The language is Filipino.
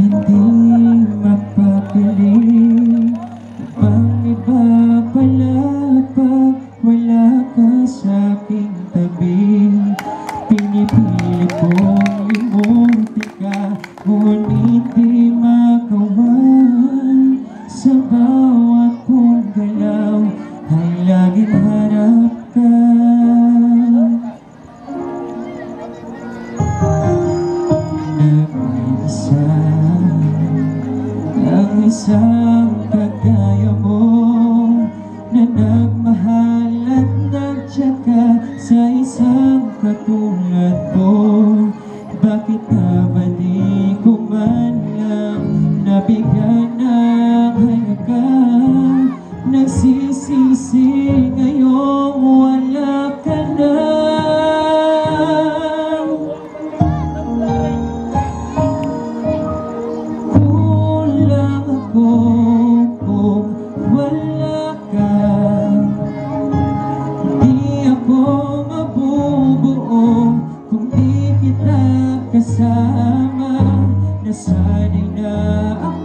Hindi mapapili ibang iba pala pag wala ka sa'king tabi. Pinipilit kong limutin ka, ngunit di magawa. Sa bawat kong galaw ay laging harap ka. Nag-iisa ang isang kagaya mo, na nagmahal at nagtsaka sa isang katulad mo. Bakit nga ba di ko man lang nabigyan ng halaga? Nagsisisi ngayong wala ka na. Kulang ako kung wala ka. Di ako mabubuo kung di kita kasama. Nasanay na ako